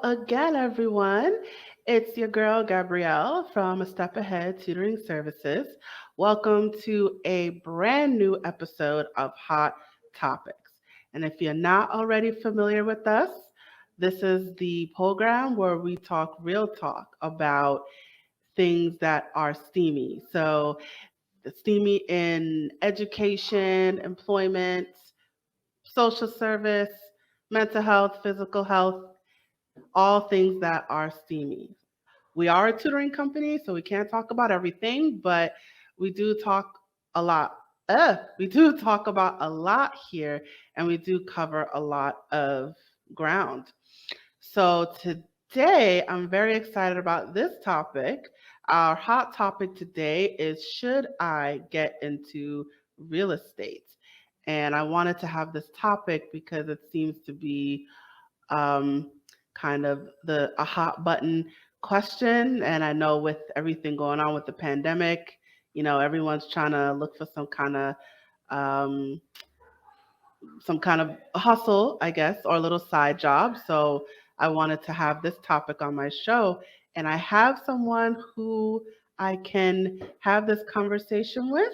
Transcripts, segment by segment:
again, everyone. It's your girl, Gabrielle from A Step Ahead Tutoring Services. Welcome to a brand new episode of Hot Topics. And if you're not already familiar with us, this is the program where we talk real talk about things that are steamy. So, steamy in education, employment, social service, mental health, physical health, all things that are steamy. We are a tutoring company, so we can't talk about everything, but we do talk a lot. We do talk about a lot here, and we do cover a lot of ground. So today, I'm very excited about this topic. Our hot topic today is, should I get into real estate? And I wanted to have this topic because it seems to be um, kind of a hot button question. And I know with everything going on with the pandemic, everyone's trying to look for um, some kind of hustle, I guess, or a little side job. So I wanted to have this topic on my show, and I have someone who I can have this conversation with.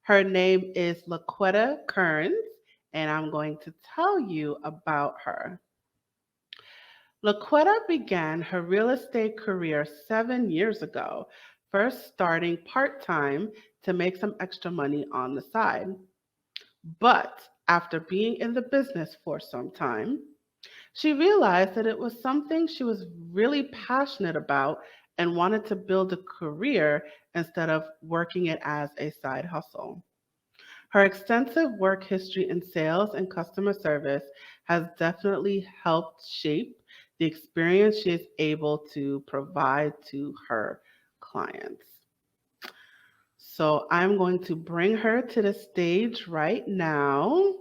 Her name is Laquetta Kearns, and I'm going to tell you about her. Laquetta began her real estate career 7 years ago, first starting part time to make some extra money on the side. But after being in the business for some time, she realized that it was something she was really passionate about and wanted to build a career instead of working it as a side hustle. Her extensive work history in sales and customer service has definitely helped shape the experience she is able to provide to her clients. So I'm going to bring her to the stage right now.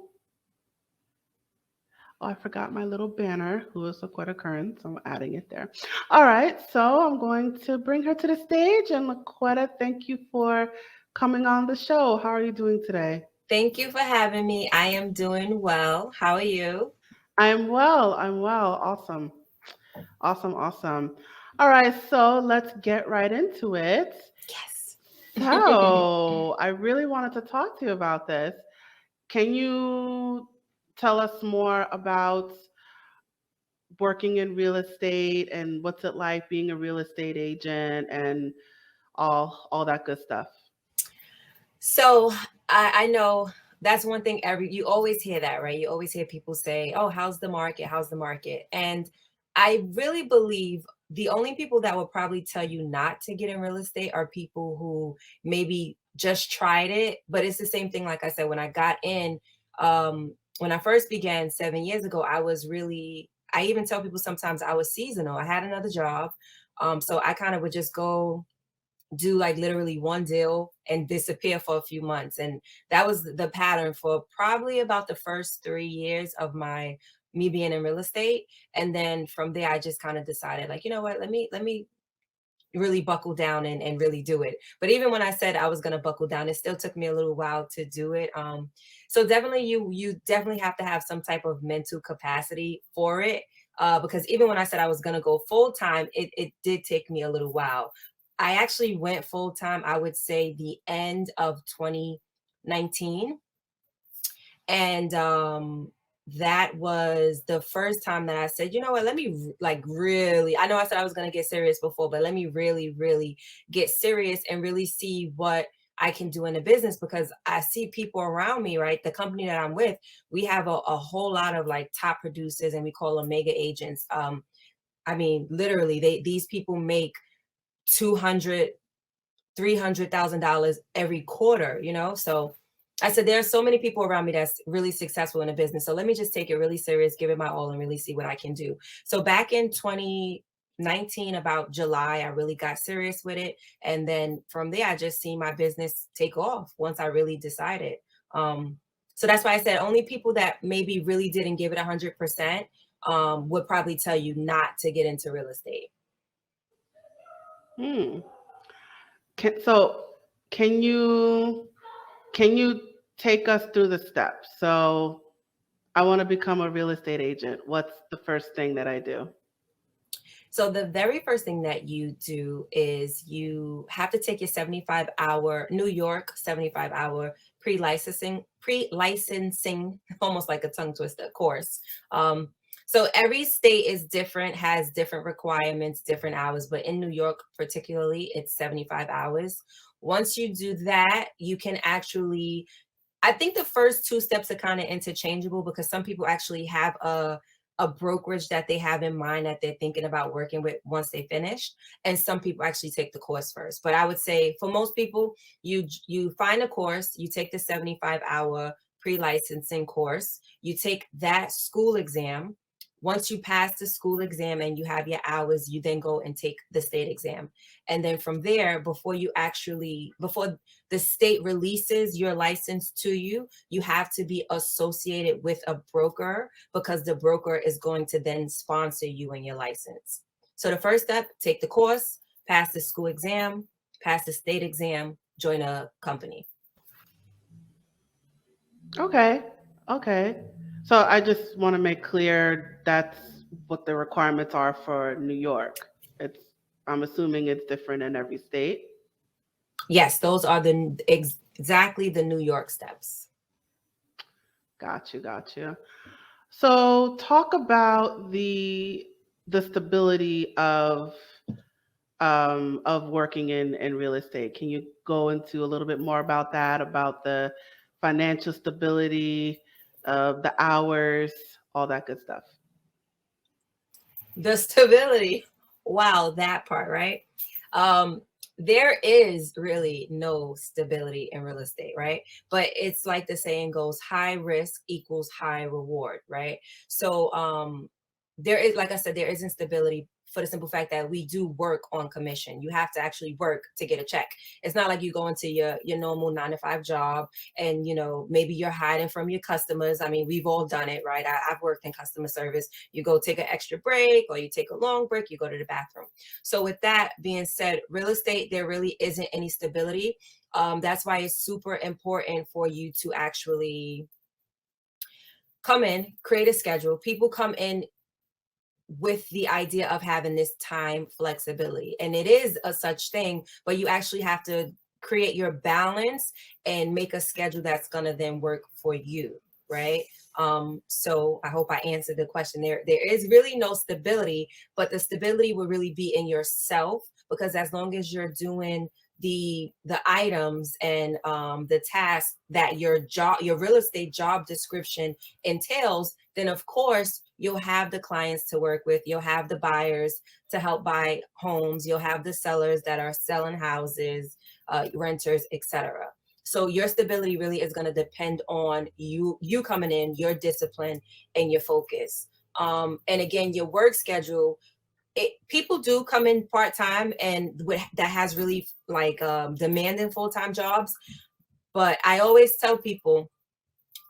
Oh, I forgot my little banner, who is Laquetta Kearns. So I'm adding it there. All right, so I'm going to bring her to the stage. And Laquetta, thank you for coming on the show. How are you doing today? Thank you for having me. I am doing well. How are you? I'm well. I'm well. Awesome. Awesome. Awesome. All right, so let's get right into it. Yes. So, I really wanted to talk to you about this. Can you tell us more about working in real estate and what's it like being a real estate agent and all that good stuff? So I know that's one thing you always hear that, right? You always hear people say, "Oh, how's the market? How's the market?" And I really believe the only people that will probably tell you not to get in real estate are people who maybe just tried it. But it's the same thing, like I said, when I got in, when I first began 7 years ago, I even tell people sometimes I was seasonal. I had another job. So I kind of would just go do like literally one deal and disappear for a few months. And that was the pattern for probably about the first 3 years of my me being in real estate. And then from there I just kind of decided, like, you know what, let me really buckle down and really do it. But even when I said I was gonna buckle down, it still took me a little while to do it. So definitely you definitely have to have some type of mental capacity for it. Because even when I said I was gonna go full time, it did take me a little while. I actually went full time, I would say the end of 2019. And that was the first time that I said, you know what, let me like really, I know I said I was going to get serious before, but let me really, really get serious and really see what I can do in the business, because I see people around me, right? The company that I'm with, we have a whole lot of like top producers, and we call them mega agents. I mean, literally, these people make 200, $300,000 every quarter, you know? So I said, there are so many people around me that's really successful in a business. So let me just take it really serious, give it my all, and really see what I can do. So back in 2019, about July, I really got serious with it. And then from there, I just seen my business take off once I really decided. Um, so that's why I said only people that maybe really didn't give it 100% would probably tell you not to get into real estate. Hmm. So, can you can you take us through the steps? So, I want to become a real estate agent. What's the first thing that I do? So the very first thing that you do is you have to take your 75-hour New York 75-hour pre-licensing, almost like a tongue twister course. Um, so every state is different, has different requirements, different hours, but in New York particularly, it's 75 hours. Once you do that, you can actually, I think the first two steps are kind of interchangeable because some people actually have a brokerage that they have in mind that they're thinking about working with once they finish, and some people actually take the course first. But I would say for most people, you find a course, you take the 75-hour pre-licensing course, you take that school exam. Once you pass the school exam and you have your hours, you then go and take the state exam. And then from there, before the state releases your license to you, you have to be associated with a broker because the broker is going to then sponsor you and your license. So the first step, take the course, pass the school exam, pass the state exam, join a company. Okay. Okay. So I just want to make clear that's what the requirements are for New York. It's I'm assuming it's different in every state. Yes, those are exactly the New York steps. Got you, got you. So talk about the stability of working in real estate. Can you go into a little bit more about that, about the financial stability, the hours, all that good stuff? The stability. Wow, that part, right? Um, there is really no stability in real estate, right? But it's like the saying goes, high risk equals high reward, right? So there is, like I said, there isn't stability for the simple fact that we do work on commission. You have to actually work to get a check. It's not like you go into your normal 9 to 5 job and maybe you're hiding from your customers. I mean, we've all done it, right? I've worked in customer service. You go take an extra break or you take a long break, you go to the bathroom. So with that being said, real estate, there really isn't any stability. That's why it's super important for you to actually come in, create a schedule. People come in with the idea of having this time flexibility, and it is a such thing, but you actually have to create your balance and make a schedule that's going to then work for you, right? So I hope I answered the question. There is really no stability, but the stability will really be in yourself, because as long as you're doing the items and the tasks that your real estate job description entails, then of course you'll have the clients to work with, you'll have the buyers to help buy homes, you'll have the sellers that are selling houses, renters, etc. So your stability really is going to depend on you coming in, your discipline, and your focus. And again, your work schedule, people do come in part-time and that has really like demanding full-time jobs. But I always tell people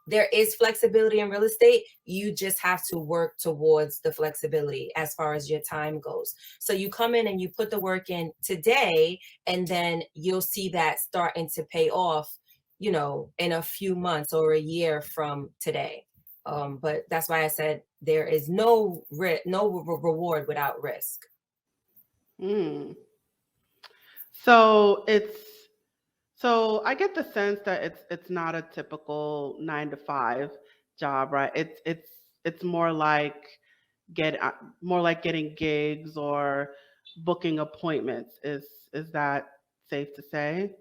there is flexibility in real estate. You just have to work towards the flexibility as far as your time goes. So you come in and you put the work in today, and then you'll see that starting to pay off, in a few months or a year from today. But that's why I said there is no reward without risk. Mm. So it's so I get the sense that it's not a typical 9 to 5 job, right? It's get more like getting gigs or booking appointments. Is that safe to say?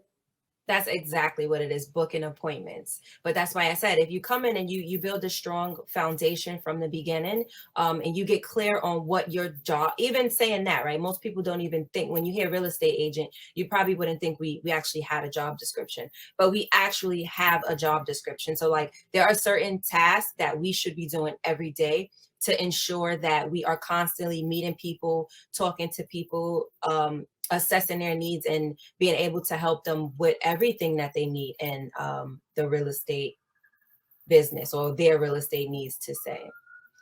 That's exactly what it is, booking appointments. But that's why I said, if you come in and you build a strong foundation from the beginning, and you get clear on what your job, even saying that, right? Most people don't even think, when you hear real estate agent, you probably wouldn't think we actually had a job description, but we actually have a job description. So like there are certain tasks that we should be doing every day to ensure that we are constantly meeting people, talking to people, assessing their needs, and being able to help them with everything that they need in the real estate business, or their real estate needs to say.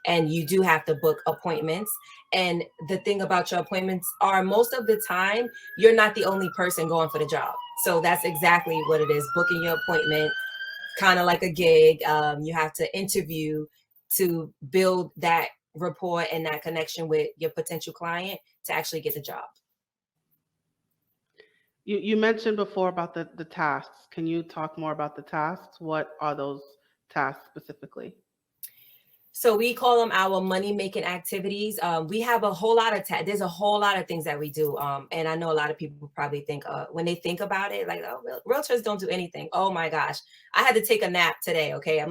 And you do have to book appointments. And the thing about your appointments are, most of the time, you're not the only person going for the job. So that's exactly what it is, booking your appointment, kind of like a gig. You have to interview to build that rapport and that connection with your potential client to actually get the job. You mentioned before about the tasks. Can you talk more about the tasks? What are those tasks specifically? So we call them our money making activities. We have a whole lot of there's a whole lot of things that we do. And I know a lot of people probably think when they think about it, like, oh, realtors don't do anything. Oh my gosh, I had to take a nap today. Okay,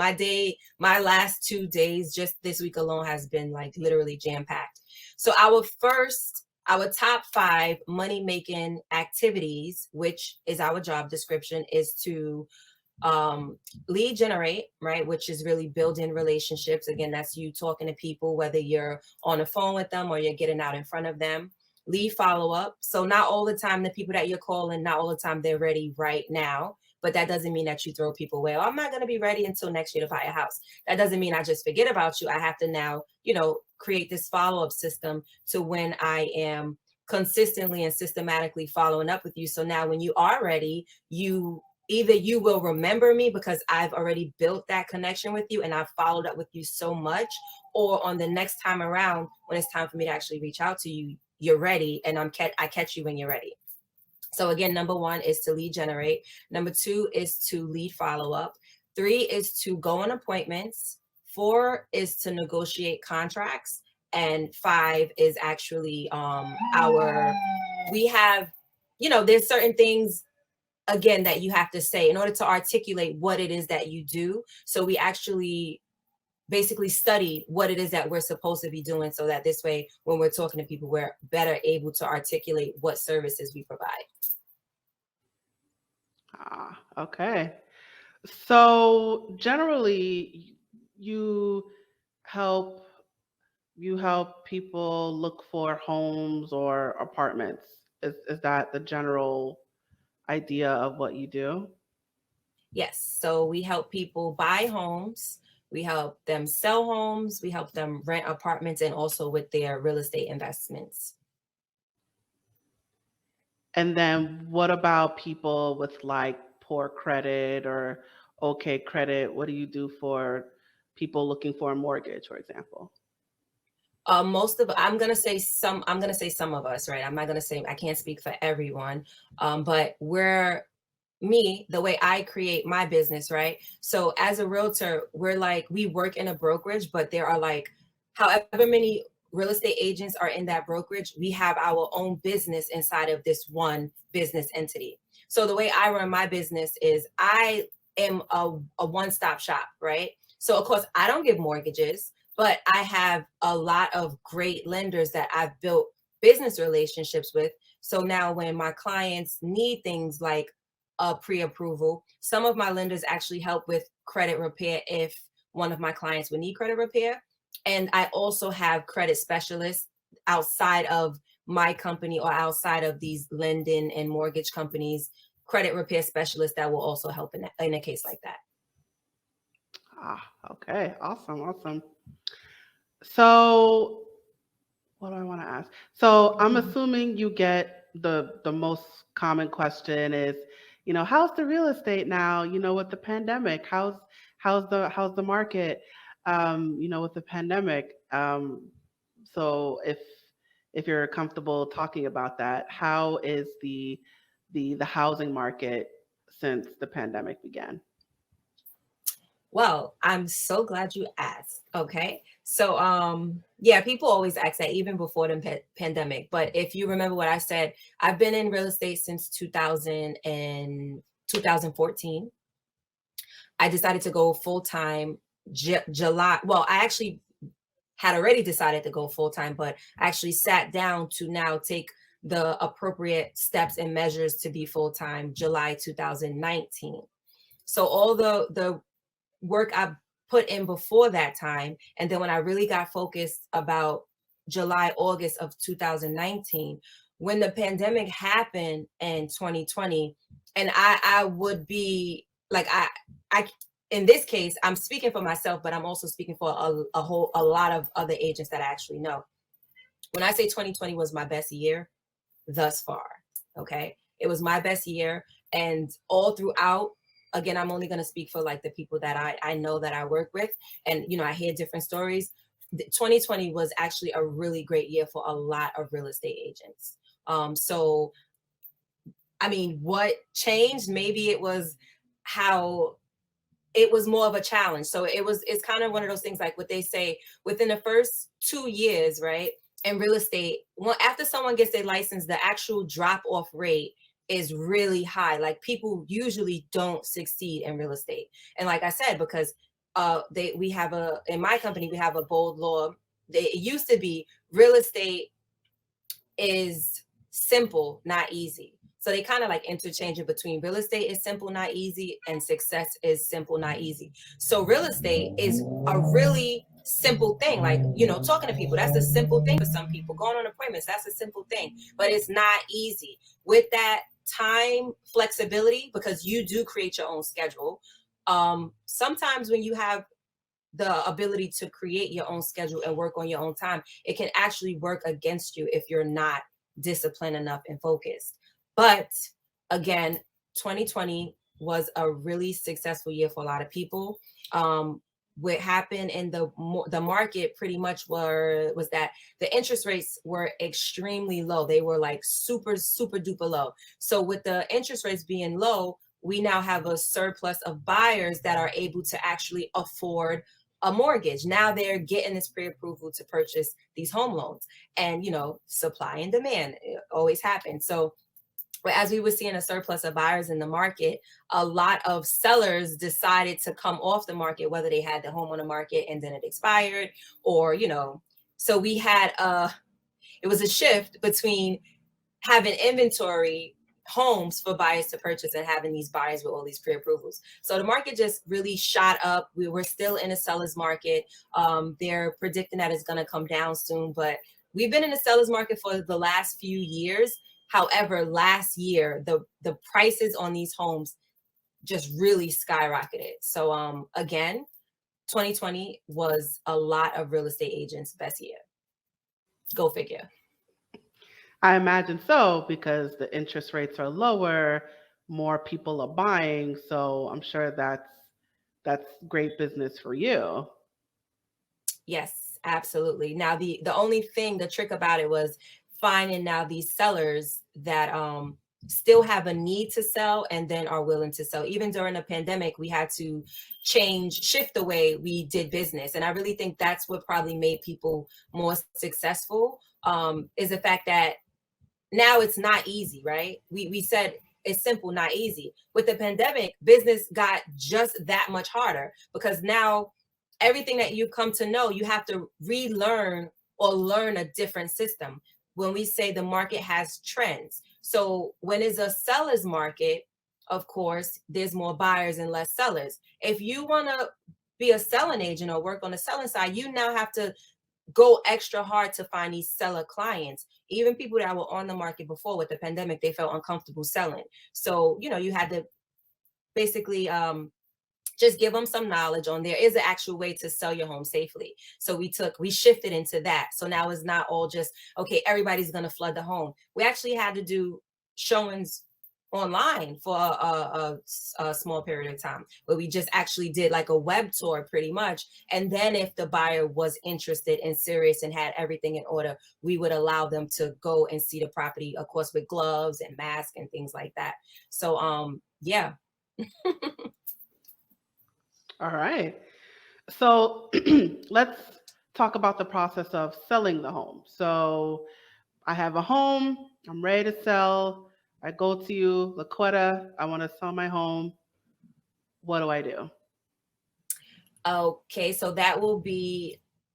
my last 2 days, just this week alone, has been like literally jam packed. So our top 5 money making activities, which is our job description, is to lead generate, right, which is really building relationships. Again, that's you talking to people, whether you're on the phone with them or you're getting out in front of them. Lead follow up. So not all the time the people that you're calling, not all the time they're ready right now, but that doesn't mean that you throw people away. Oh, I'm not going to be ready until next year to buy a house. That doesn't mean I just forget about you. I have to now, create this follow up system to when I am consistently and systematically following up with you. So now when you are ready, either you will remember me because I've already built that connection with you and I've followed up with you so much, or on the next time around, when it's time for me to actually reach out to you, you're ready and I catch you when you're ready. So again, number 1 is to lead generate. Number 2 is to lead follow up. 3 is to go on appointments. 4 is to negotiate contracts. And 5 is actually we have, there's certain things, again, that you have to say in order to articulate what it is that you do. So we actually basically study what it is that we're supposed to be doing, so that this way, when we're talking to people, we're better able to articulate what services we provide. Okay. So generally, you help you help people look for homes or apartments. Is that the general idea of what you do? Yes. So we help people buy homes. We help them sell homes. We help them rent apartments, and also with their real estate investments. And then what about people with like poor credit or okay credit? What do you do for people looking for a mortgage, for example? I'm gonna say some of us, right? I'm not gonna say, I can't speak for everyone. But the way I create my business, right? So as a realtor, we work in a brokerage, but there are like however many real estate agents are in that brokerage, we have our own business inside of this one business entity. So the way I run my business is I am a one-stop shop, right? So of course I don't give mortgages, but I have a lot of great lenders that I've built business relationships with. So now when my clients need things like pre-approval, some of my lenders actually help with credit repair if one of my clients would need credit repair. And I also have credit specialists outside of my company or outside of these lending and mortgage companies, credit repair specialists that will also help in a case like that. Okay. Awesome. Awesome. So what do I want to ask? So I'm assuming you get the most common question is, how's the real estate now? With the pandemic, how's the market? With the pandemic. So if you're comfortable talking about that, how is the housing market since the pandemic began? Well, I'm so glad you asked. Okay. So, yeah, people always ask that even before the pandemic. But if you remember what I said, I've been in real estate since 2000 and 2014. I decided to go full time July. Well, I actually had already decided to go full time, but I actually sat down to now take the appropriate steps and measures to be full time July 2019. So all the work I put in before that time. And then when I really got focused about July, August of 2019, when the pandemic happened in 2020, and I would be like, I, in this case, I'm speaking for myself, but I'm also speaking for a lot of other agents that I actually know. When I say 2020 was my best year thus far, okay, it was my best year. And all throughout, again, I'm only going to speak for like the people that I know that I work with. And, I hear different stories. 2020 was actually a really great year for a lot of real estate agents. So I mean, what changed? Maybe it was how it was more of a challenge. So it's kind of one of those things like what they say within the first 2 years, right? In real estate, after someone gets their license, the actual drop off rate is really high. Like people usually don't succeed in real estate. And like I said, because we have in my company, we have a bold law. It used to be real estate is simple, not easy. So they kind of like interchange it between real estate is simple, not easy, and success is simple, not easy. So real estate is a really simple thing. Like, talking to people, that's a simple thing for some people. Going on appointments, that's a simple thing, but it's not easy. With that time flexibility, because you do create your own schedule. Sometimes when you have the ability to create your own schedule and work on your own time, it can actually work against you if you're not disciplined enough and focused. But again, 2020 was a really successful year for a lot of people. What happened in the market pretty much was that the interest rates were extremely low. They were like super, super duper low. So with the interest rates being low, we now have a surplus of buyers that are able to actually afford a mortgage. Now they're getting this pre-approval to purchase these home loans, and supply and demand always happens. So as we were seeing a surplus of buyers in the market, a lot of sellers decided to come off the market, whether they had the home on the market and then it expired, or so we had it was a shift between having inventory homes for buyers to purchase and having these buyers with all these pre-approvals. So the market just really shot up. We were still in a seller's market. They're predicting that it's going to come down soon, but we've been in a seller's market for the last few years. However, last year, the prices on these homes just really skyrocketed. So again, 2020 was a lot of real estate agents' best year. Go figure. I imagine so, because the interest rates are lower, more people are buying, so I'm sure that's great business for you. Yes, absolutely. Now the only thing, the trick about it was finding now these sellers that still have a need to sell and then are willing to sell. Even during the pandemic, we had to shift the way we did business. And I really think that's what probably made people more successful, is the fact that now it's not easy, right? We said it's simple, not easy. With the pandemic, business got just that much harder, because now everything that you come to know, you have to relearn or learn a different system. When we say the market has trends. So when it's a seller's market, of course, there's more buyers and less sellers. If you want to be a selling agent or work on the selling side, you now have to go extra hard to find these seller clients. Even people that were on the market before, with the pandemic, they felt uncomfortable selling. So, you had to basically just give them some knowledge on there is an actual way to sell your home safely. So we shifted into that. So now it's not all just, okay, everybody's going to flood the home. We actually had to do showings online for a small period of time, where we just actually did like a web tour pretty much. And then if the buyer was interested and serious and had everything in order, we would allow them to go and see the property, of course, with gloves and masks and things like that. So yeah. All right. So let's talk about the process of selling the home. So I have a home, I'm ready to sell. I go to you, Laquetta, I want to sell my home. What do I do? Okay, so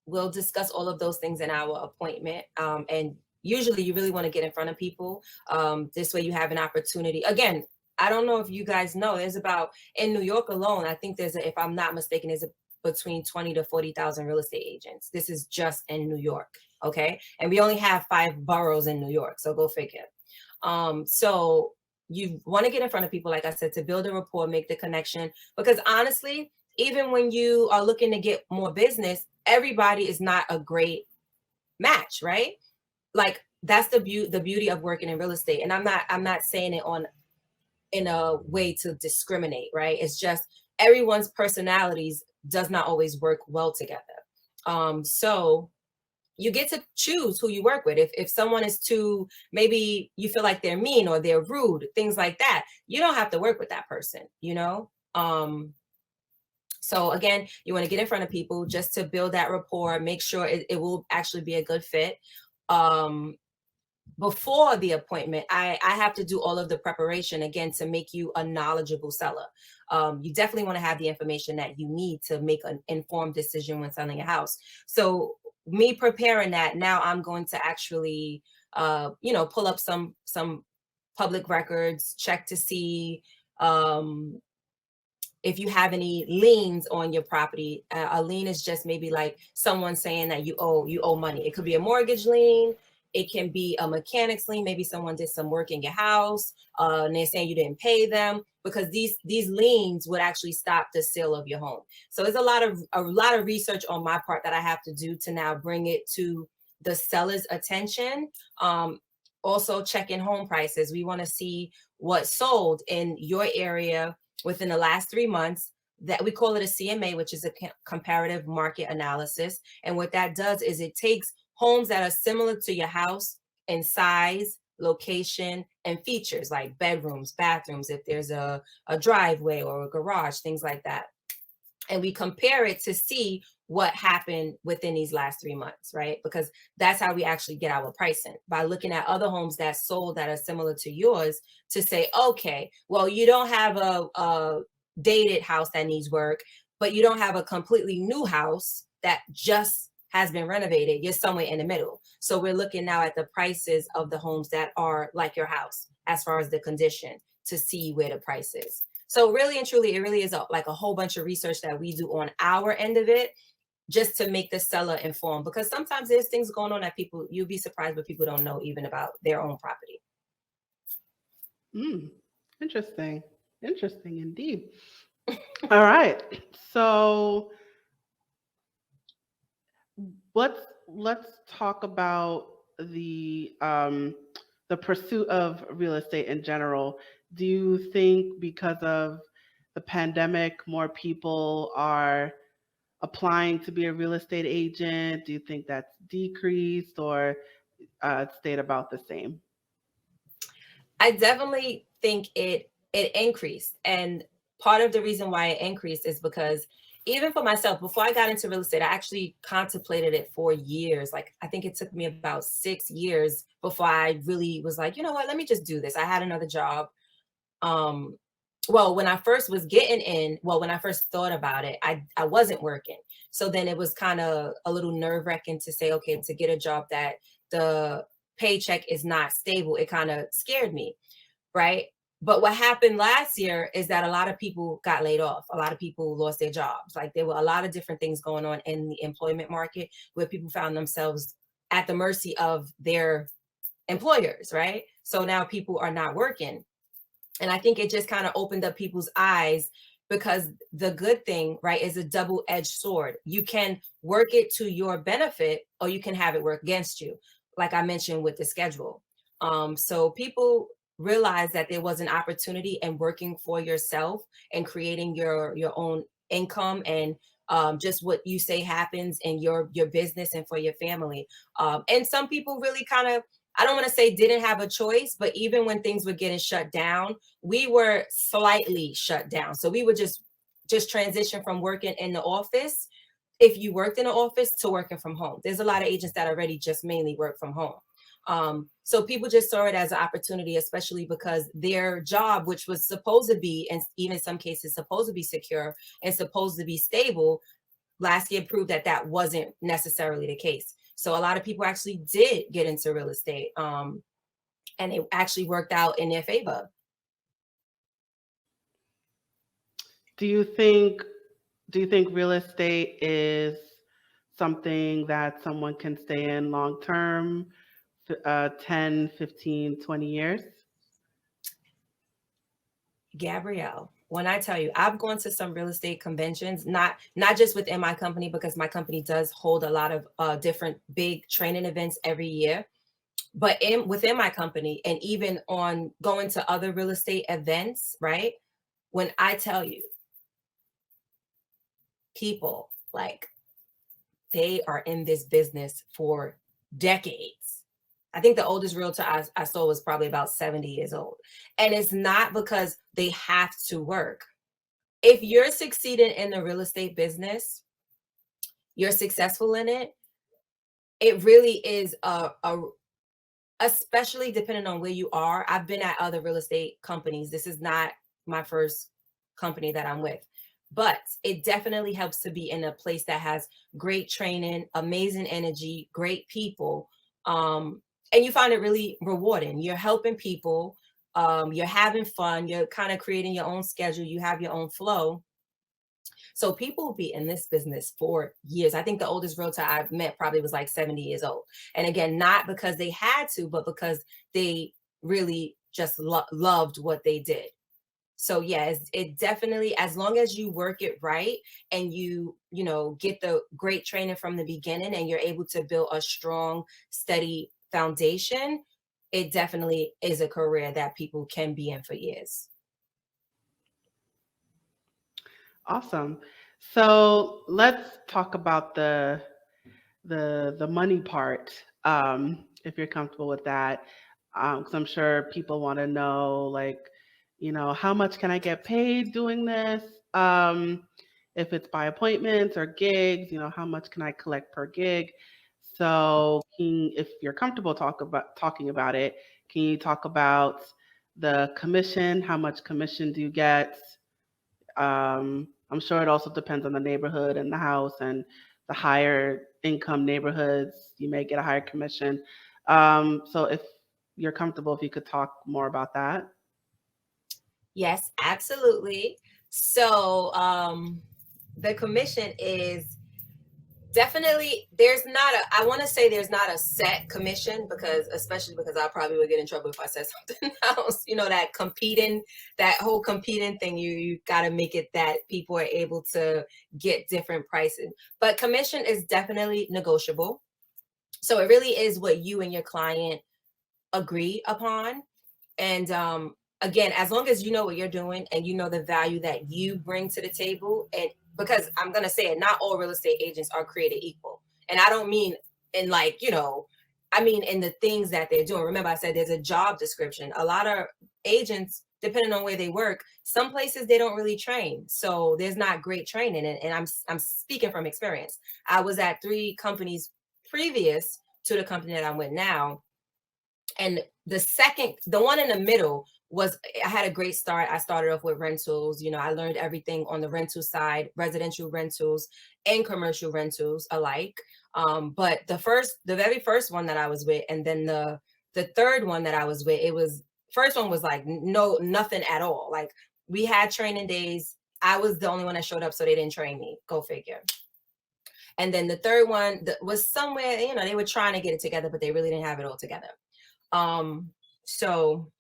we'll discuss all of those things in our appointment. And usually you really want to get in front of people. This way you have an opportunity. Again, I don't know if you guys know, in New York alone, I think if I'm not mistaken, between 20 to 40,000 real estate agents. This is just in New York. Okay. And we only have 5 boroughs in New York. So go figure. So you want to get in front of people, like I said, to build a rapport, make the connection, because honestly, even when you are looking to get more business, everybody is not a great match, right? Like that's the beauty of working in real estate. And I'm not saying it in a way to discriminate, right? It's just everyone's personalities does not always work well together. So you get to choose who you work with. If someone is too, maybe you feel like they're mean or they're rude, things like that, you don't have to work with that person, you know? So again, you want to get in front of people just to build that rapport, make sure it will actually be a good fit. Um, Before the appointment, I have to do all of the preparation again to make you a knowledgeable seller. You definitely want to have the information that you need to make an informed decision when selling a house. So me preparing that, now I'm going to actually pull up some public records, check to see um if you have any liens on your property. A lien is just maybe like someone saying that you owe money. It could be a mortgage lien. It can be a mechanics lien. Maybe someone did some work in your house, and they're saying you didn't pay them, because these liens would actually stop the sale of your home. So there's a lot of research on my part that I have to do to now bring it to the seller's attention. Also checking home prices. We want to see what sold in your area within the last 3 months. That we call it a CMA, which is a comparative market analysis. And what that does is it takes homes that are similar to your house in size, location, and features like bedrooms, bathrooms, if there's a driveway or a garage, things like that. And we compare it to see what happened within these last 3 months, right? Because that's how we actually get our pricing, by looking at other homes that sold that are similar to yours, to say, okay, well, you don't have a dated house that needs work, but you don't have a completely new house that just has been renovated. You're somewhere in the middle. So we're looking now at the prices of the homes that are like your house as far as the condition, to see where the price is. So really and truly, it really is like a whole bunch of research that we do on our end of it, just to make the seller informed. Because sometimes there's things going on that you'll be surprised, but people don't know even about their own property. Mm, interesting. Interesting indeed. All right. So let's talk about the pursuit of real estate in general. Do you think because of the pandemic, more people are applying to be a real estate agent? Do you think that's decreased or stayed about the same? I definitely think it increased. And part of the reason why it increased is because even for myself, before I got into real estate, I actually contemplated it for years. Like, I think it took me about 6 years before I really was like, you know what, let me just do this. I had another job. Um, well, when I first was getting in, well, when I first thought about it, I wasn't working. So then it was kind of a little nerve-wracking to say, okay, to get a job that the paycheck is not stable, it kind of scared me, right? But what happened last year is that a lot of people got laid off. A lot of people lost their jobs. Like, there were a lot of different things going on in the employment market, where people found themselves at the mercy of their employers, right? So now people are not working. And I think it just kind of opened up people's eyes, because the good thing, right, is a double-edged sword. You can work it to your benefit, or you can have it work against you, like I mentioned with the schedule. So people realized that there was an opportunity in working for yourself and creating your own income, and just what you say happens in your business and for your family. And some people really kind of, I don't want to say didn't have a choice, but even when things were getting shut down, we were slightly shut down. So we would just transition from working in the office, if you worked in an office, to working from home. There's a lot of agents that already just mainly work from home. So people just saw it as an opportunity, especially because their job, which was supposed to be, and even in some cases supposed to be secure and supposed to be stable, last year proved that that wasn't necessarily the case. So a lot of people actually did get into real estate, and it actually worked out in their favor. Do you think do you think real estate is something that someone can stay in long term, 10, 15, 20 years? Gabrielle, when I tell you, I've gone to some real estate conventions, not just within my company, because my company does hold a lot of different big training events every year, but in within my company, and even on going to other real estate events, right? When I tell you, people like they are in this business for decades. I think the oldest realtor I saw was probably about 70 years old. And it's not because they have to work. If you're succeeding in the real estate business, you're successful in it, it really is especially depending on where you are. I've been at other real estate companies. This is not my first company that I'm with, but it definitely helps to be in a place that has great training, amazing energy, great people. And you find it really rewarding. You're helping people, you're having fun, you're kind of creating your own schedule, you have your own flow. So people will be in this business for years. I think the oldest realtor I've met probably was like 70 years old. And again, not because they had to, but because they really just loved what they did. So yeah, it definitely, as long as you work it right and you know, get the great training from the beginning and you're able to build a strong, steady foundation, it definitely is a career that people can be in for years. Awesome. So let's talk about the money part, if you're comfortable with that, because I'm sure people want to know, like, how much can I get paid doing this? If it's by appointments or gigs, how much can I collect per gig? So, if you're comfortable talking about it, can you talk about the commission? How much commission do you get? I'm sure it also depends on the neighborhood and the house, and the higher income neighborhoods, you may get a higher commission. So if you're comfortable, if you could talk more about that. Yes, absolutely. So the commission is definitely, there's not a, I want to say there's not a set commission, because especially because I probably would get in trouble if I said something else. You know, that whole competing thing, you got to make it that people are able to get different pricing. But commission is definitely negotiable. So it really is what you and your client agree upon. And again, as long as you know what you're doing and you know the value that you bring to the table, and because I'm gonna say it, not all real estate agents are created equal. And I don't mean in like, I mean in the things that they're doing. Remember, I said there's a job description. A lot of agents, depending on where they work, some places they don't really train. So there's not great training. And I'm speaking from experience. I was at 3 companies previous to the company that I'm with now, and the one in the middle was, I had a great start. I started off with rentals. I learned everything on the rental side, residential rentals and commercial rentals alike. But the very first one that I was with, and then the third one that I was with, it was, first one was like nothing at all. Like, we had training days. I was the only one that showed up, so they didn't train me. Go figure. And then the third one was somewhere, they were trying to get it together, but they really didn't have it all together. So,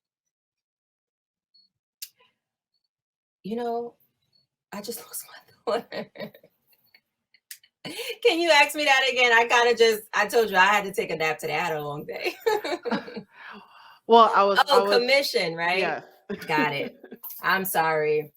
I just lost my thought. Can you ask me that again? I told you I had to take a nap today. I had a long day. Well, I Oh, was, commission, right? yes. Got it. I'm sorry.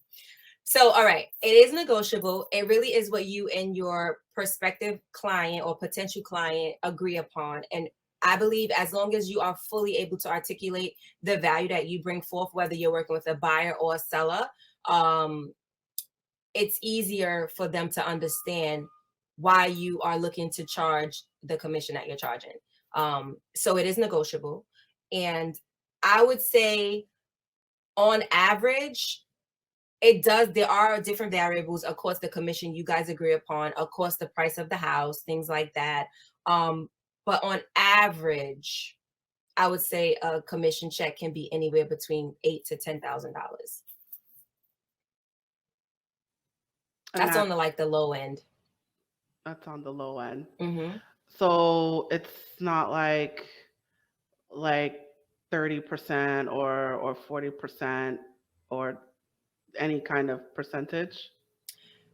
So, all right, it is negotiable. It really is what you and your prospective client or potential client agree upon. And I believe as long as you are fully able to articulate the value that you bring forth, whether you're working with a buyer or a seller, um, it's easier for them to understand why you are looking to charge the commission that you're charging. So it is negotiable. And I would say on average, there are different variables. Of course, the commission you guys agree upon, of course, the price of the house, things like that. But on average, I would say a commission check can be anywhere between $8,000 to $10,000. And That's on the low end. that's on the low end. Mm-hmm. So it's not like 30% or 40% or any kind of percentage.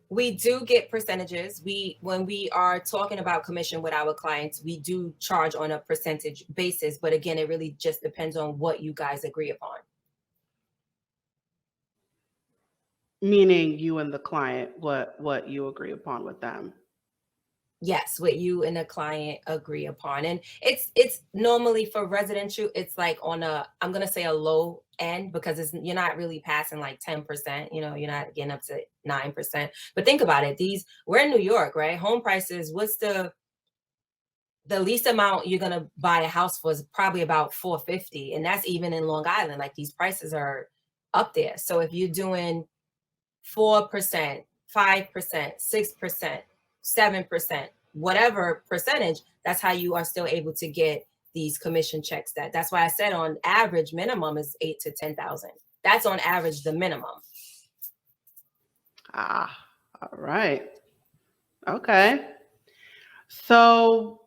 We do get percentages. When we are talking about commission with our clients, we do charge on a percentage basis. But again, it really just depends on what you guys agree upon. Meaning you and the client, what you agree upon with them. Yes, what you and the client agree upon. And it's normally for residential, it's like on a, I'm gonna say a low end, because it's, you're not really passing like 10%, you know, you're not getting up to 9%. But think about it, these, we're in New York, right? Home prices, what's the least amount you're gonna buy a house for is probably about 450. And that's even in Long Island. Like, these prices are up there. So if you're doing 4%, 5%, 6%, 7%, whatever percentage, that's how you are still able to get these commission checks. That's why I said on average minimum is 8 to 10,000. That's on average the minimum. Ah, all right. Okay. So,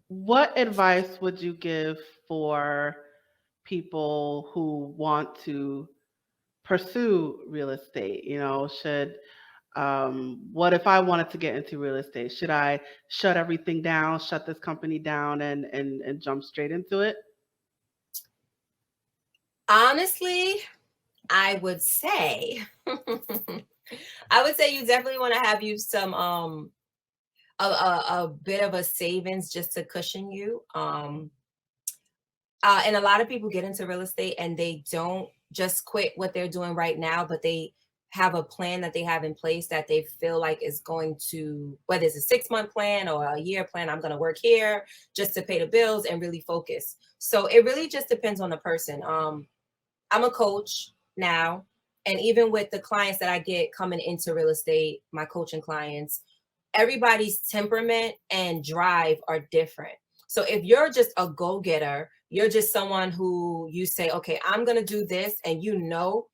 what advice would you give for people who want to pursue real estate? You know, should what if I wanted to get into real estate? Should I shut everything down, shut this company down, and jump straight into it? Honestly, I would say I would say you definitely want to have you some a bit of a savings just to cushion you. And a lot of people get into real estate and they don't just quit what they're doing right now, but they have a plan that they have in place that they feel like is going to, whether it's a 6 month plan or a year plan, I'm going to work here just to pay the bills and really focus. So it really just depends on the person. I'm a coach now, and even with the clients that I get coming into real estate, my coaching clients, everybody's temperament and drive are different. So if you're just a go-getter, you're just someone who you say, okay, I'm going to do this, and you know,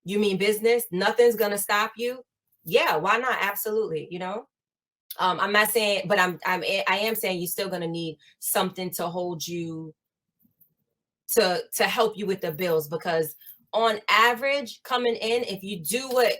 you mean business, nothing's going to stop you. Yeah, why not? Absolutely. You know, I'm not saying, but I am saying you're still going to need something to hold you, to help you with the bills, because on average coming in, if you do what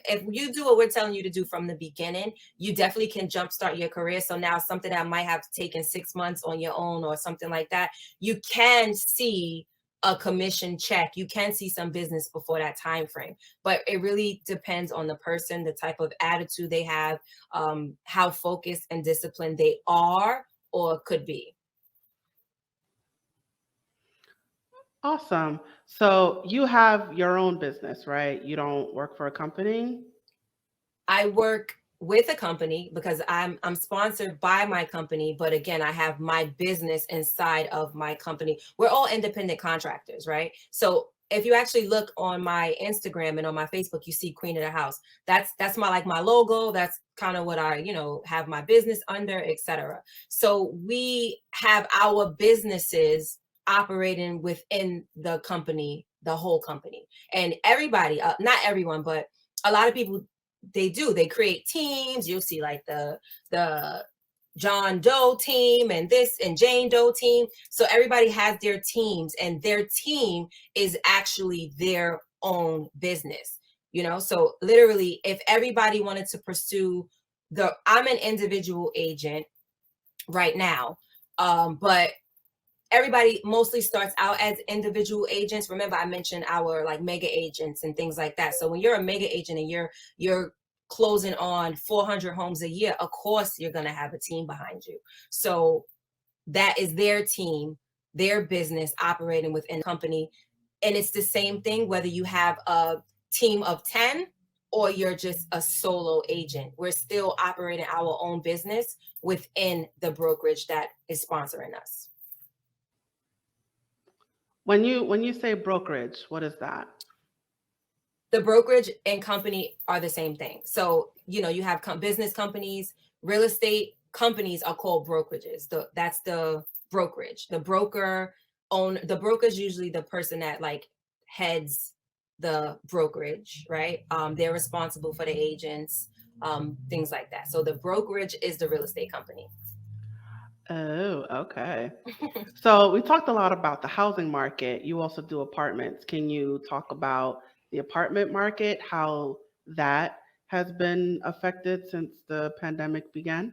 we're telling you to do from the beginning, you definitely can jumpstart your career. So now something that might have taken 6 months on your own or something like that, you can see a commission check, you can see some business before that time frame. But it really depends on the person, the type of attitude they have, how focused and disciplined they are or could be. Awesome. So you have your own business, right? You don't work for a company? I work with a company because I'm sponsored by my company, but again, I have my business inside of my company. We're all independent contractors, right? So if you actually look on my Instagram and on my Facebook, you see Queen of the House. That's my, like, my logo. That's kind of what I, have my business under, etc. So we have our businesses operating within the company, the whole company. And everybody, not everyone, but a lot of people, they create teams. You'll see like the John Doe team and this and Jane Doe team. So everybody has their teams, and their team is actually their own business. So literally, if everybody wanted to pursue I'm an individual agent right now, but everybody mostly starts out as individual agents. Remember, I mentioned our like mega agents and things like that. So when you're a mega agent and you're closing on 400 homes a year, of course you're going to have a team behind you. So that is their team, their business operating within the company. And it's the same thing whether you have a team of 10 or you're just a solo agent. We're still operating our own business within the brokerage that is sponsoring us. When you say brokerage, what is that? The brokerage and company are the same thing. So, you have business companies, real estate companies are called brokerages. That's the brokerage. The broker is usually the person that like heads the brokerage, right? They're responsible for the agents, things like that. So the brokerage is the real estate company. Oh, okay. So we talked a lot about the housing market. You also do apartments. Can you talk about the apartment market, how that has been affected since the pandemic began?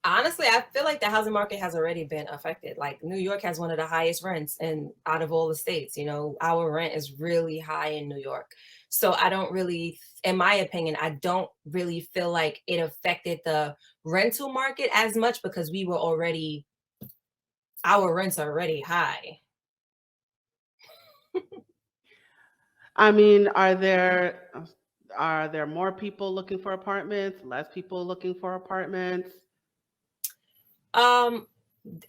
Honestly, I feel like the housing market has already been affected. Like New York has one of the highest rents and out of all the states, our rent is really high in New York. So I don't really, in my opinion, I don't really feel like it affected the rental market as much because our rents are already high. I mean, are there more people looking for apartments, less people looking for apartments? Um,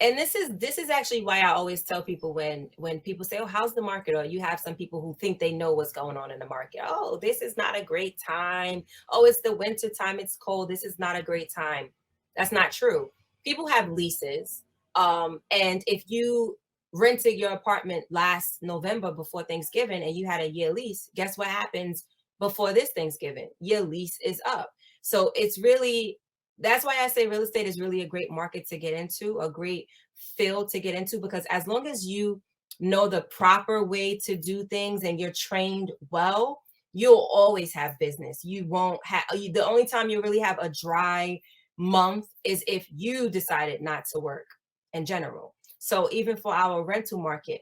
and this is actually why I always tell people when people say, "Oh, how's the market?" Or you have some people who think they know what's going on in the market. "Oh, this is not a great time. Oh, it's the winter time. It's cold. This is not a great time." That's not true. People have leases. And if you rented your apartment last November before Thanksgiving and you had a year lease, guess what happens before this Thanksgiving? Your lease is up. So it's really that's why I say real estate is really a great market to get into, a great field to get into, because as long as you know the proper way to do things and you're trained well, you'll always have business. You won't have the only time you really have a dry month is if you decided not to work in general. So even for our rental market,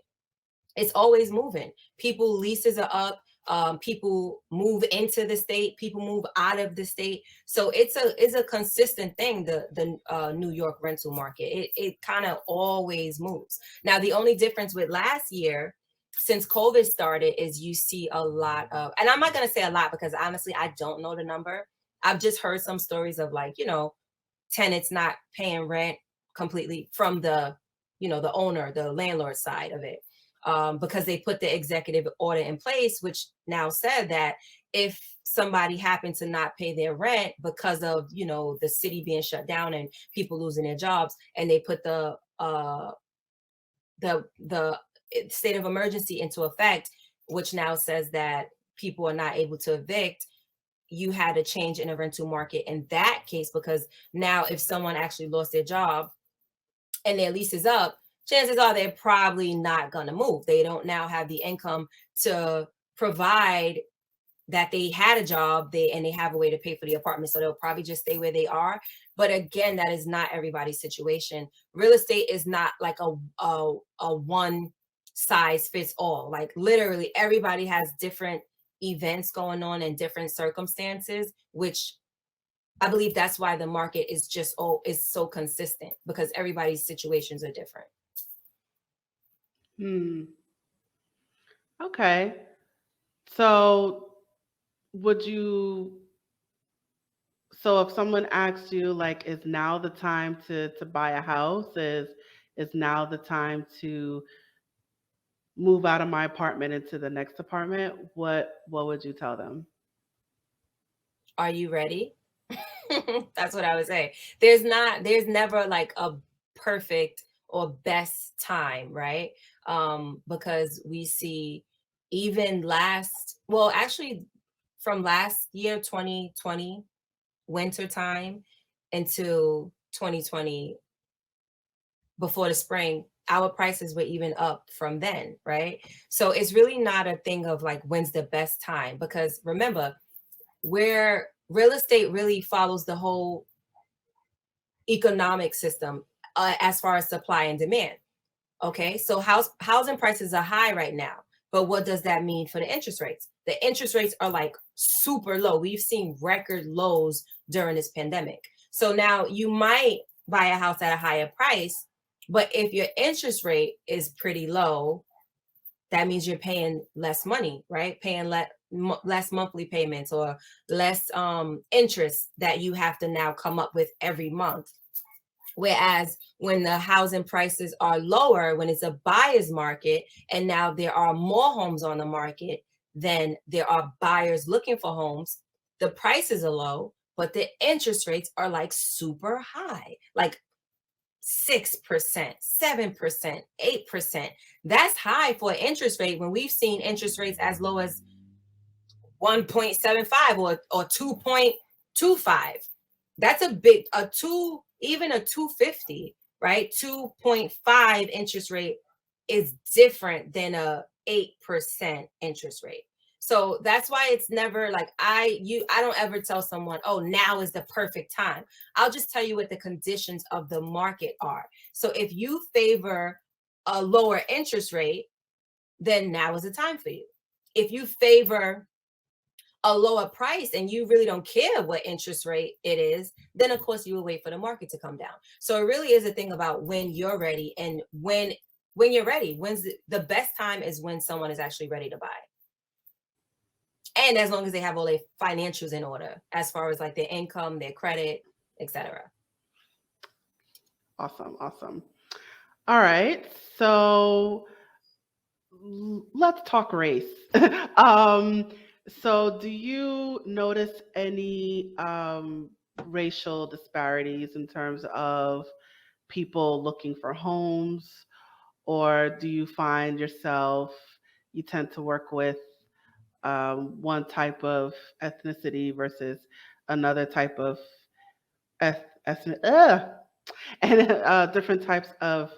it's always moving. People leases are up. People move into the state. People move out of the state. So it's a consistent thing. The New York rental market. It kind of always moves. Now the only difference with last year, since COVID started, is you see a lot of, and I'm not gonna say a lot because honestly I don't know the number. I've just heard some stories of like tenants not paying rent completely from the owner, the landlord side of it, because they put the executive order in place, which now said that if somebody happened to not pay their rent because of the city being shut down and people losing their jobs, and they put the state of emergency into effect, which now says that people are not able to evict, you had a change in the rental market in that case, because now if someone actually lost their job and their lease is up, chances are they're probably not going to move. They don't now have the income to provide that they had a job, they have a way to pay for the apartment, so they'll probably just stay where they are. But again, that is not everybody's situation. Real estate is not like a one size fits all. Like literally everybody has different events going on in different circumstances, which I believe that's why the market is so consistent, because everybody's situations are different. Hmm. Okay. So would you so if someone asks you like is now the time to buy a house, is now the time to move out of my apartment into the next apartment, what would you tell them? Are you ready? That's what I would say. There's never like a perfect or best time, right? Because we see even well, actually from last year, 2020, winter time, until 2020, before the spring, our prices were even up from then, right? So it's really not a thing of like when's the best time, because remember, where real estate really follows the whole economic system, as far as supply and demand. Okay, so housing prices are high right now, but what does that mean for the interest rates? The interest rates are like super low. We've seen record lows during this pandemic. So now you might buy a house at a higher price, but if your interest rate is pretty low, that means you're paying less money, right? Paying less monthly payments, or less interest that you have to now come up with every month. Whereas when the housing prices are lower, when it's a buyer's market, and now there are more homes on the market than there are buyers looking for homes, the prices are low, but the interest rates are like super high, like 6%, 7%, 8%. That's high for an interest rate when we've seen interest rates as low as 1.75 or 2.25. That's a two, even a 250, right? 2.5 interest rate is different than a 8% interest rate. So that's why it's never like I don't ever tell someone, oh, now is the perfect time. I'll just tell you what the conditions of the market are. So if you favor a lower interest rate, then now is the time for you. If you favor a lower price and you really don't care what interest rate it is, then of course you will wait for the market to come down. So it really is a thing about when you're ready, and when you're ready. When's the best time is when someone is actually ready to buy. And as long as they have all their financials in order, as far as like their income, their credit, etc. Awesome, awesome. All right. So let's talk race. um, so do you notice any racial disparities in terms of people looking for homes, or do you find yourself you tend to work with one type of ethnicity versus another type of ethnic, and different types of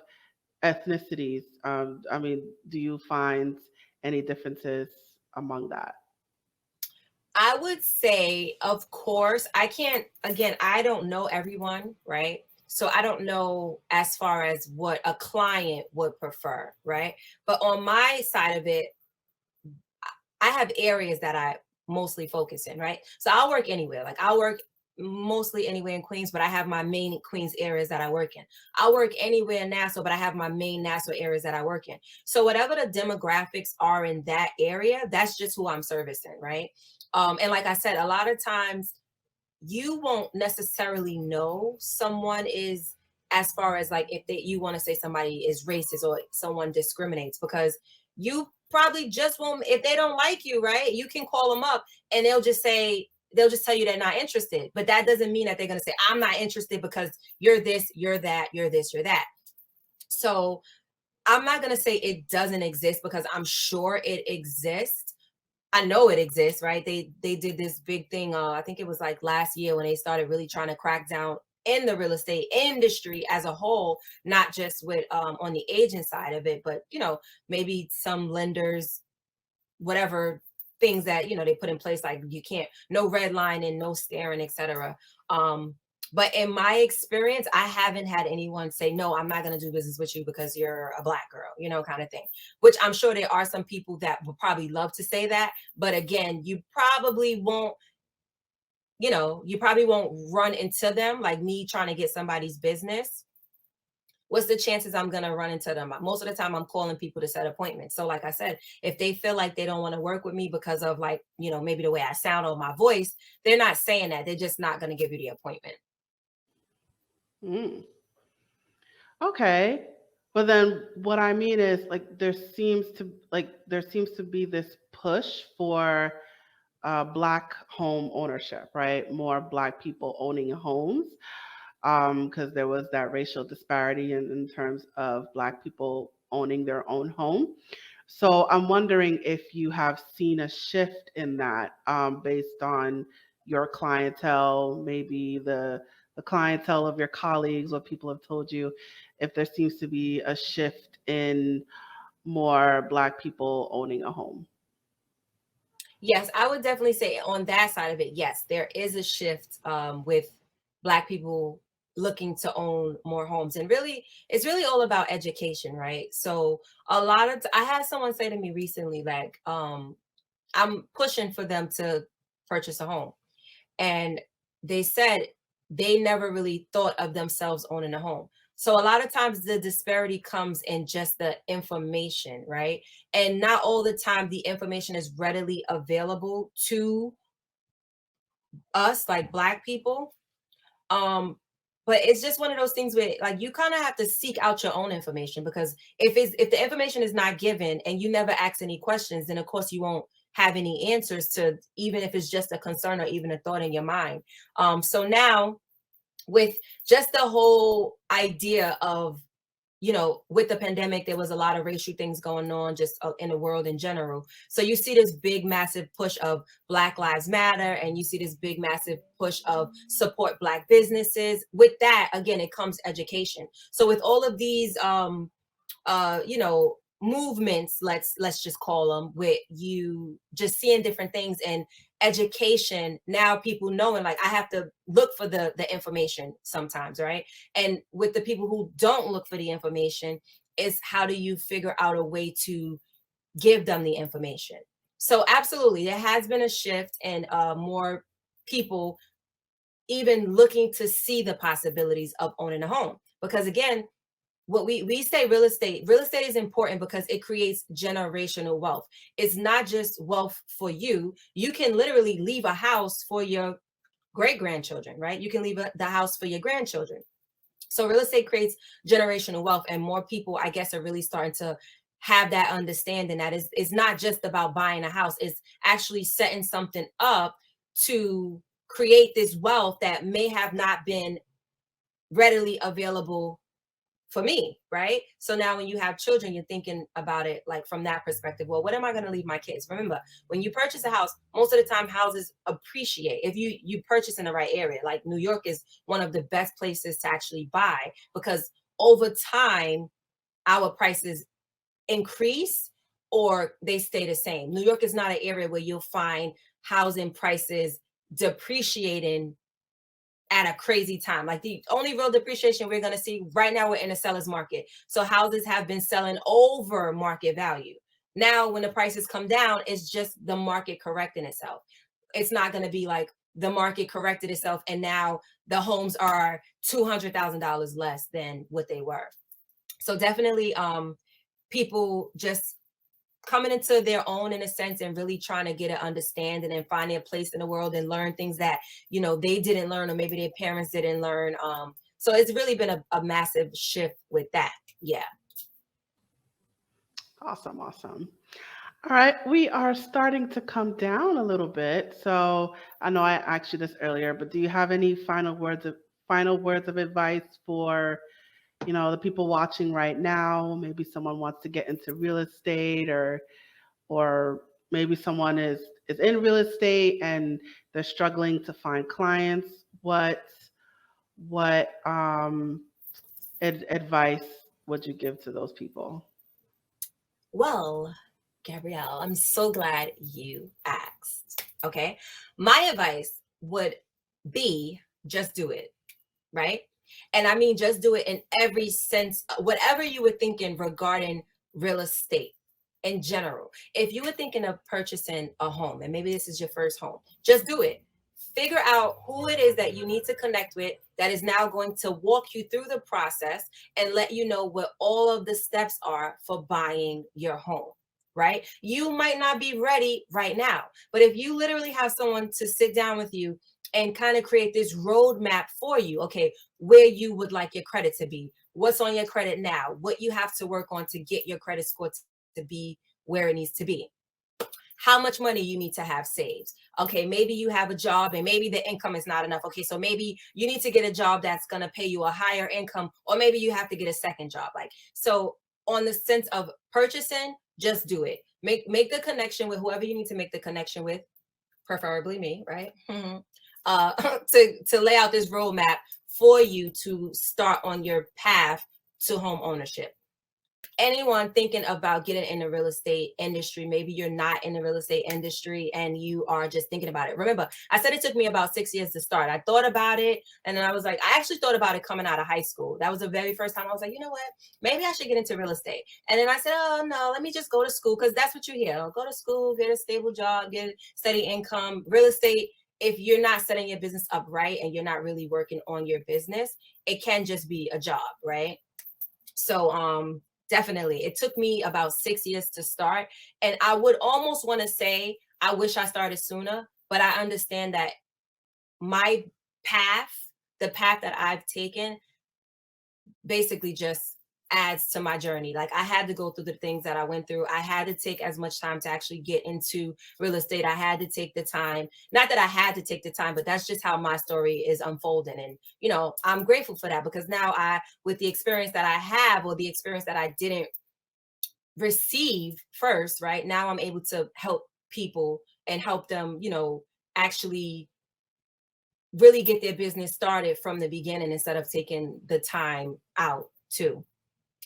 ethnicities? I mean, do you find any differences among that? I would say, of course, I can't, again, I don't know everyone, right? So I don't know as far as what a client would prefer, right? But on my side of it, I have areas that I mostly focus in, right? So I'll work anywhere. Like I'll work mostly anywhere in Queens, but I have my main Queens areas that I work in. I'll work anywhere in Nassau, but I have my main Nassau areas that I work in. So whatever the demographics are in that area, that's just who I'm servicing, right? And like I said, a lot of times you won't necessarily know someone is, as far as like if you want to say somebody is racist or someone discriminates, because you probably just won't. If they don't like you, right, you can call them up and they'll just tell you they're not interested, but that doesn't mean that they're going to say I'm not interested because you're this, you're that, you're this, you're that. So I'm not going to say it doesn't exist, because I'm sure it exists. I know it exists, right? They did this big thing. I think it was like last year when they started really trying to crack down in the real estate industry as a whole, not just with on the agent side of it, but maybe some lenders, whatever things that they put in place, like you can't, no redlining, no staring, etc. But in my experience, I haven't had anyone say, no, I'm not going to do business with you because you're a Black girl, kind of thing, which I'm sure there are some people that would probably love to say that. But again, you probably won't run into them like me trying to get somebody's business. What's the chances I'm going to run into them? Most of the time I'm calling people to set appointments. So like I said, if they feel like they don't want to work with me because of like, maybe the way I sound or my voice, they're not saying that. They're just not going to give you the appointment. Mm, okay. But then what I mean is like there seems to be this push for black home ownership, right? More black people owning homes, because there was that racial disparity in terms of black people owning their own home. So I'm wondering if you have seen a shift in that, based on your clientele, maybe the clientele of your colleagues, what people have told you, if there seems to be a shift in more black people owning a home. Yes, I would definitely say on that side of it, yes, there is a shift with Black people looking to own more homes. And really, it's really all about education, right? So I had someone say to me recently, like, I'm pushing for them to purchase a home. And they said they never really thought of themselves owning a home. So a lot of times the disparity comes in just the information, right? And not all the time the information is readily available to us, like Black people. Um, but it's just one of those things where like you kind of have to seek out your own information, because if the information is not given and you never ask any questions, then of course you won't have any answers to, even if it's just a concern or even a thought in your mind. So now with just the whole idea of, with the pandemic, there was a lot of racial things going on just in the world in general. So you see this big, massive push of Black Lives Matter, and you see this big, massive push of support Black businesses. With that, again, it comes education. So with all of these, movements, let's just call them, with you just seeing different things, and education. Now people knowing, like, I have to look for the information sometimes, right? And with the people who don't look for the information, is how do you figure out a way to give them the information? So absolutely, there has been a shift, and more people even looking to see the possibilities of owning a home. Because again, what we say, real estate is important because it creates generational wealth. It's not just wealth for you. You can literally leave a house for your great grandchildren, right? You can leave the house for your grandchildren. So real estate creates generational wealth, and more people, I guess, are really starting to have that understanding that it's not just about buying a house. It's actually setting something up to create this wealth that may have not been readily available for me, right? So now when you have children, you're thinking about it like from that perspective. Well, what am I going to leave my kids? Remember, when you purchase a house, most of the time houses appreciate if you purchase in the right area. Like New York is one of the best places to actually buy, because over time our prices increase or they stay the same. New York is not an area where you'll find housing prices depreciating at a crazy time. Like the only real depreciation we're going to see right now, we're in a seller's market. So houses have been selling over market value. Now, when the prices come down, it's just the market correcting itself. It's not going to be like the market corrected itself and now the homes are $200,000 less than what they were. So definitely, people just coming into their own in a sense, and really trying to get an understanding and finding a place in the world and learn things that they didn't learn, or maybe their parents didn't learn. So it's really been a massive shift with that. Yeah. Awesome, awesome. All right, we are starting to come down a little bit. So I know I asked you this earlier, but do you have any final words of advice for the people watching right now? Maybe someone wants to get into real estate, or maybe someone is in real estate and they're struggling to find clients. What advice would you give to those people? Well, Gabrielle, I'm so glad you asked. Okay. My advice would be just do it, right? And I mean, just do it in every sense, whatever you were thinking regarding real estate in general. If you were thinking of purchasing a home, and maybe this is your first home, just do it. Figure out who it is that you need to connect with that is now going to walk you through the process and let you know what all of the steps are for buying your home. Right? You might not be ready right now, but if you literally have someone to sit down with you and kind of create this roadmap for you, okay, where you would like your credit to be, what's on your credit now, what you have to work on to get your credit score to be where it needs to be, how much money you need to have saved. Okay, maybe you have a job and maybe the income is not enough. Okay, so maybe you need to get a job that's going to pay you a higher income, or maybe you have to get a second job. Like, so on the sense of purchasing, just do it. Make the connection with whoever you need to make the connection with, preferably me, right? To lay out this roadmap for you to start on your path to home ownership. Anyone thinking about getting in the real estate industry, maybe you're not in the real estate industry and you are just thinking about it. Remember, I said it took me about 6 years to start. I thought about it, and then I was like, I actually thought about it coming out of high school. That was the very first time I was like, you know what, maybe I should get into real estate. And then I said, oh no, let me just go to school, because that's what you hear. Go to school, get a stable job, get steady income. Real estate, if you're not setting your business up right and you're not really working on your business, it can just be a job, right? So definitely, it took me about 6 years to start, and I would almost want to say I wish I started sooner, but I understand that my path, the path that I've taken, basically just adds to my journey. Like, I had to go through the things that I went through. I had to take as much time to actually get into real estate. I had to take the time. Not that I had to take the time, but that's just how my story is unfolding. And, I'm grateful for that, because now with the experience that I have, or the experience that I didn't receive first, right? Now I'm able to help people and help them, actually really get their business started from the beginning, instead of taking the time out too.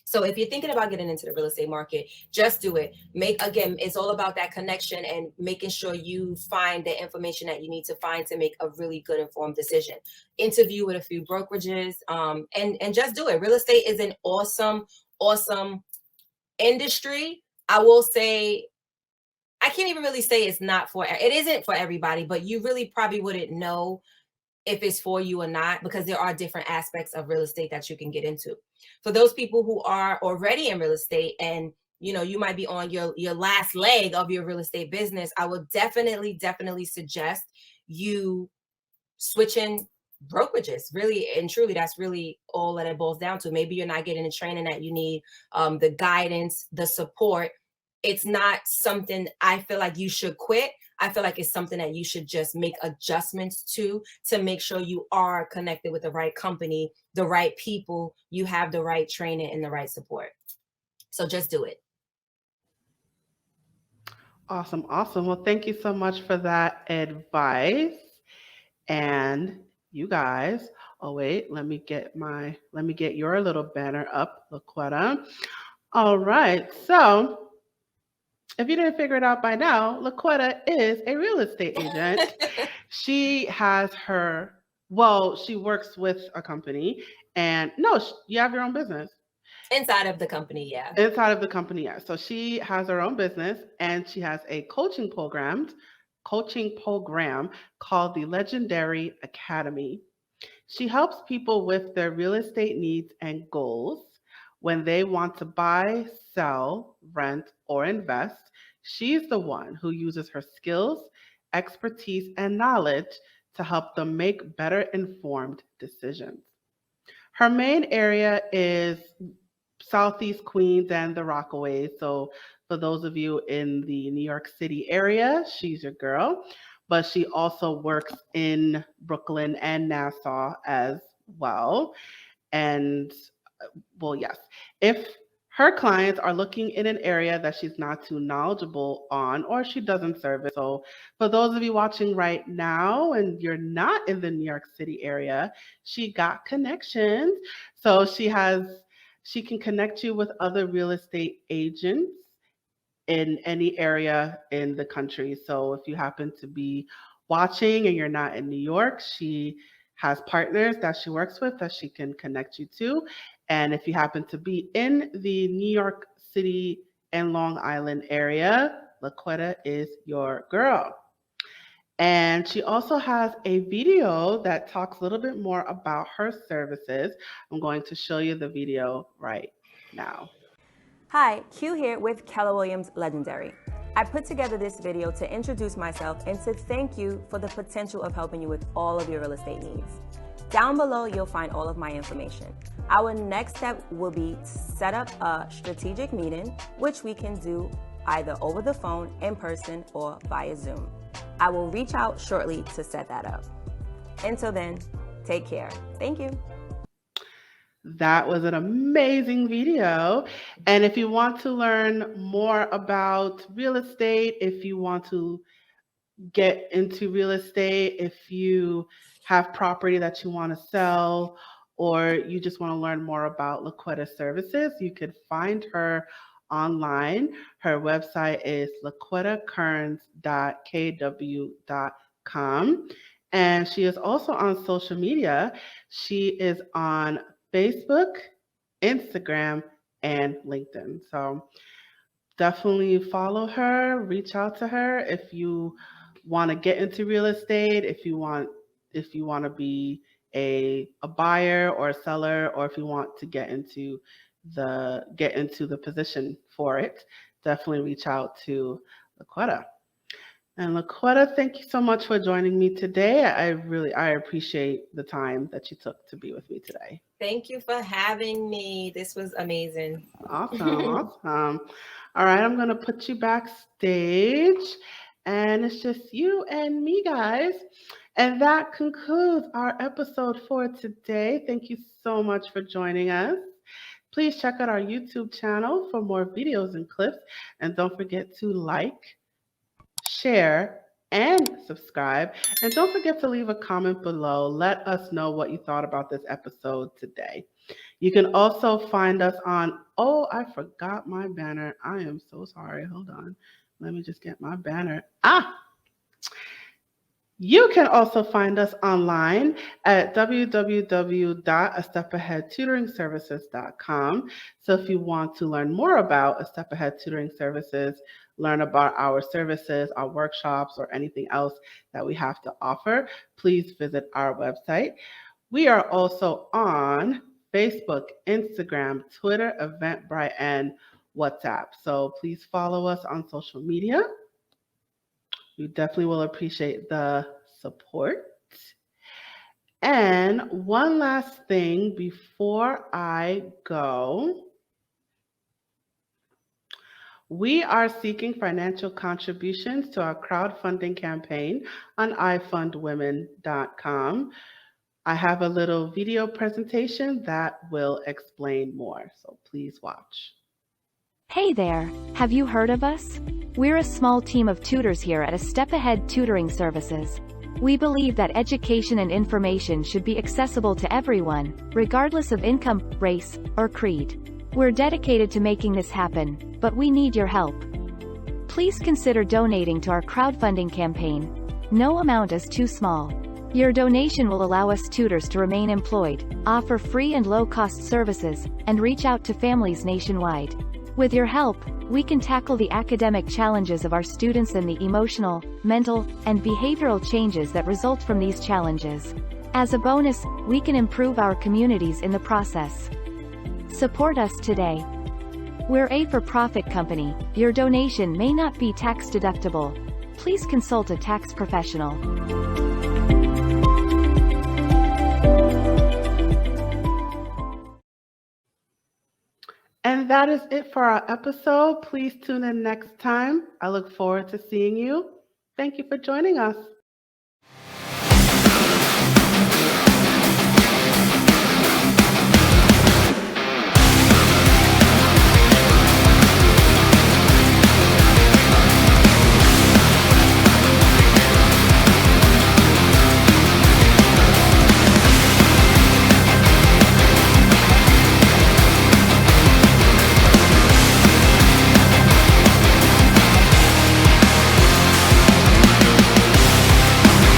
So if you're thinking about getting into the real estate market, just do it. Again, it's all about that connection and making sure you find the information that you need to find to make a really good informed decision. Interview with a few brokerages, and just do it. Real estate is an awesome industry. I will say, I can't even really say it isn't for everybody, but you really probably wouldn't know if it's for you or not, because there are different aspects of real estate that you can get into. For those people who are already in real estate and you might be on your last leg of your real estate business, I would definitely suggest you switching brokerages. Really and truly, that's really all that it boils down to. Maybe you're not getting the training that you need, the guidance, the support. It's not something I feel like you should quit. I feel like it's something that you should just make adjustments to make sure you are connected with the right company, the right people, you have the right training and the right support. So just do it. Awesome, awesome. Well, thank you so much for that advice. And you guys, oh wait, let me get your little banner up, Laquetta. All right. So, if you didn't figure it out by now, Laquetta is a real estate agent. She has her, well, she works with a company, and no, you have your own business. Inside of the company, yeah. Inside of the company, yeah. So she has her own business and she has a coaching program called the Legendary Academy. She helps people with their real estate needs and goals. When they want to buy, sell, rent, or invest, she's the one who uses her skills, expertise, and knowledge to help them make better informed decisions. Her main area is Southeast Queens and the Rockaways. So, for those of you in the New York City area, she's your girl. But she also works in Brooklyn and Nassau as well. And well, yes, if her clients are looking in an area that she's not too knowledgeable on or she doesn't service. So, for those of you watching right now and you're not in the New York City area, she got connections. So, she can connect you with other real estate agents in any area in the country. So if you happen to be watching and you're not in New York, she has partners that she works with that she can connect you to. And if you happen to be in the New York City and Long Island area, Laquetta is your girl. And she also has a video that talks a little bit more about her services. I'm going to show you the video right now. Hi, Q here with Keller Williams Legendary. I put together this video to introduce myself and to thank you for the potential of helping you with all of your real estate needs. Down below, you'll find all of my information. Our next step will be to set up a strategic meeting, which we can do either over the phone, in person, or via Zoom. I will reach out shortly to set that up. Until then, take care. Thank you. That was an amazing video. And if you want to learn more about real estate, if you want to get into real estate, if you have property that you want to sell, or you just want to learn more about Laquetta services, you could find her online. Her website is laquettakearns.kw.com. And she is also on social media. She is on Facebook, Instagram, and LinkedIn. So definitely follow her, reach out to her if you want to get into real estate, if you want to be a buyer or a seller, or if you want to get into the position for it, definitely reach out to Laquetta. And Laquetta, thank you so much for joining me today. I appreciate the time that you took to be with me today. Thank you for having me. This was amazing. Awesome, awesome. All right, I'm gonna put you backstage, and it's just you and me, guys. And that concludes our episode for today. Thank you so much for joining us. Please check out our YouTube channel for more videos and clips, and don't forget to like, share, and subscribe. And don't forget to leave a comment below. Let us know what you thought about this episode today. You can also find us on, oh, I forgot my banner. I am so sorry. Hold on. Let me just get my banner. You can also find us online at www.astepAheadTutoringServices.com. So if you want to learn more about A Step Ahead Tutoring Services, learn about our services, our workshops, or anything else that we have to offer, please visit our website. We are also on Facebook, Instagram, Twitter, Eventbrite, and WhatsApp. So please follow us on social media. We definitely will appreciate the support. And one last thing before I go, we are seeking financial contributions to our crowdfunding campaign on ifundwomen.com. I have a little video presentation that will explain more, so please watch. Hey there, have you heard of us? We're a small team of tutors here at A Step Ahead Tutoring Services. We believe that education and information should be accessible to everyone, regardless of income, race, or creed. We're dedicated to making this happen, but we need your help. Please consider donating to our crowdfunding campaign. No amount is too small. Your donation will allow us tutors to remain employed, offer free and low-cost services, and reach out to families nationwide. With your help, we can tackle the academic challenges of our students and the emotional, mental, and behavioral changes that result from these challenges. As a bonus, we can improve our communities in the process. Support us today. We're a for-profit company. Your donation may not be tax-deductible. Please consult a tax professional. And that is it for our episode. Please tune in next time. I look forward to seeing you. Thank you for joining us.